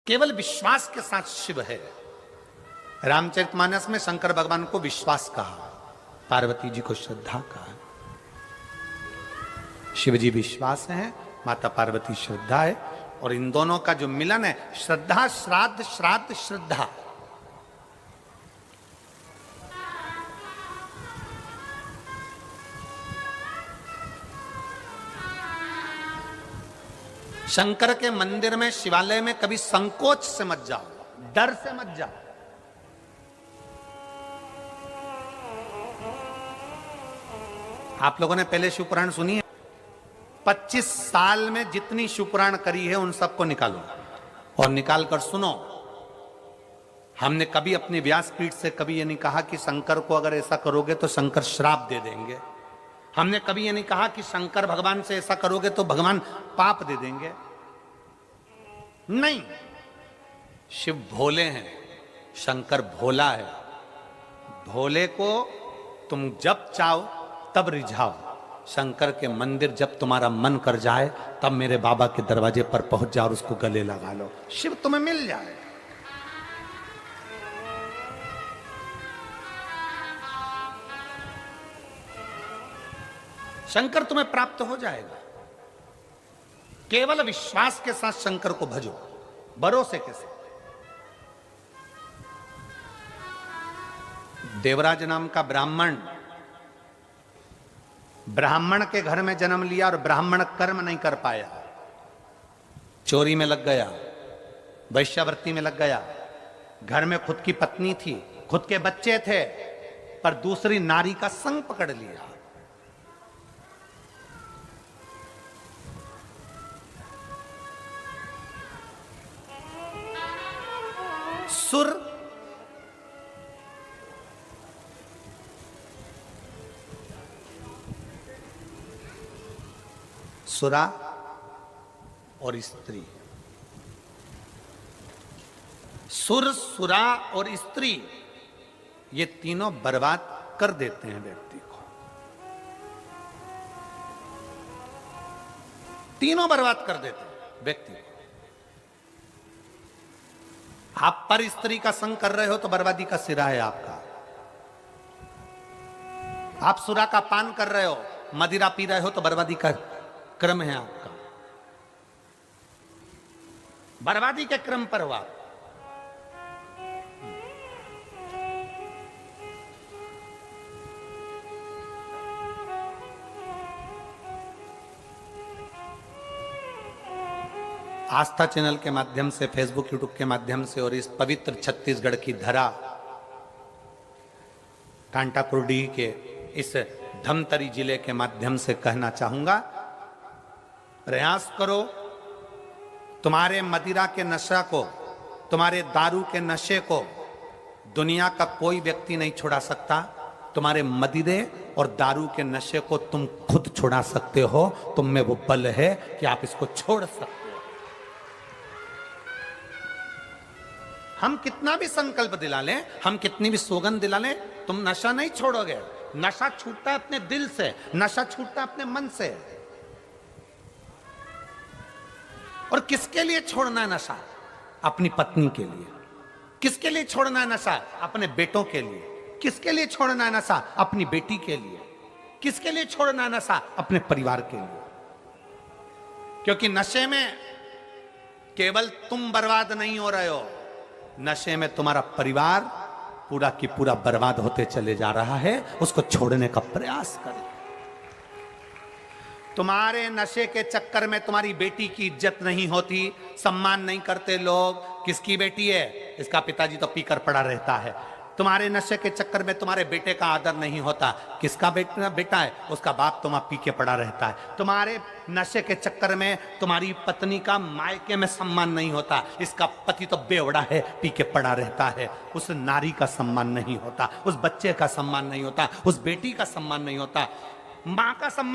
केवल विश्वास के साथ शिव है। रामचरितमानस में शंकर भगवान को विश्वास कहा, पार्वती जी को श्रद्धा कहा। शिव जी विश्वास है, माता पार्वती श्रद्धा है, और इन दोनों का जो मिलन है श्रद्धा श्राद्ध श्राद्ध श्रद्धा। शंकर के मंदिर में, शिवालय में कभी संकोच से मत जाओ, डर से मत जाओ। आप लोगों ने पहले शिवपुराण सुनी है? 25 साल में जितनी शिवपुराण करी है उन सबको निकालो और निकाल कर सुनो। हमने कभी अपनी व्यासपीठ से कभी ये नहीं कहा कि शंकर को अगर ऐसा करोगे तो शंकर श्राप दे देंगे। हमने कभी ये नहीं कहा कि शंकर भगवान से ऐसा करोगे तो भगवान पाप दे देंगे। नहीं, शिव भोले हैं, शंकर भोला है। भोले को तुम जब चाहो तब रिझाओ। शंकर के मंदिर जब तुम्हारा मन कर जाए तब मेरे बाबा के दरवाजे पर पहुंच जाओ और उसको गले लगा लो, शिव तुम्हें मिल जाए। शंकर तुम्हें प्राप्त हो जाएगा। केवल विश्वास के साथ शंकर को भजो, भरोसे के साथ। देवराज नाम का ब्राह्मण के घर में जन्म लिया और ब्राह्मण कर्म नहीं कर पाया, चोरी में लग गया, वैश्यावृत्ति में लग गया। घर में खुद की पत्नी थी, खुद के बच्चे थे, पर दूसरी नारी का संग पकड़ लिया। सुरा और स्त्री, सुर, सुरा और स्त्री, ये तीनों बर्बाद कर देते हैं व्यक्ति को। तीनों बर्बाद कर देते हैं व्यक्ति को। आप पर स्त्री का संग कर रहे हो तो बर्बादी का सिरा है आपका। आप सुरा का पान कर रहे हो, मदिरा पी रहे हो तो बर्बादी का क्रम है आपका। बर्बादी के क्रम पर हो आप। आस्था चैनल के माध्यम से, फेसबुक यूट्यूब के माध्यम से और इस पवित्र छत्तीसगढ़ की धरा, कांटाकुरडी के इस धमतरी जिले के माध्यम से कहना चाहूंगा, प्रयास करो तुम्हारे मदिरा के नशा को, तुम्हारे दारू के नशे को दुनिया का कोई व्यक्ति नहीं छुड़ा सकता। तुम्हारे मदिरे और दारू के नशे को तुम खुद छुड़ा सकते हो। तुम में वो बल है कि आप इसको छोड़ सकते हो। हम कितना भी संकल्प दिला लें, हम कितनी भी सौगंध दिला लें, तुम नशा नहीं छोड़ोगे। नशा छूटता है अपने दिल से, नशा छूटता है अपने मन से। और किसके लिए छोड़ना है नशा? अपनी पत्नी के लिए। किसके लिए छोड़ना है नशा? अपने बेटों के लिए। किसके लिए छोड़ना है नशा? अपनी बेटी के लिए। किसके लिए छोड़ना है नशा? अपने परिवार के लिए। क्योंकि नशे में केवल तुम बर्बाद नहीं हो रहे हो, नशे में तुम्हारा परिवार पूरा की पूरा बर्बाद होते चले जा रहा है। उसको छोड़ने का प्रयास करें। तुम्हारे नशे के चक्कर में तुम्हारी बेटी की इज्जत नहीं होती, सम्मान नहीं करते लोग। किसकी बेटी है? इसका पिताजी तो पीकर पड़ा रहता है। तुम्हारे नशे के चक्कर में तुम्हारे बेटे का आदर नहीं होता। किसका बेटा है? उसका बाप तो वहां पी के पड़ा रहता है। तुम्हारे नशे के चक्कर में तुम्हारी पत्नी का मायके में सम्मान नहीं होता। इसका पति तो बेवड़ा है, पी के पड़ा रहता है। उस नारी का सम्मान नहीं होता, उस बच्चे का सम्मान नहीं होता, उस बेटी का सम्मान नहीं होता, मां का सम्मान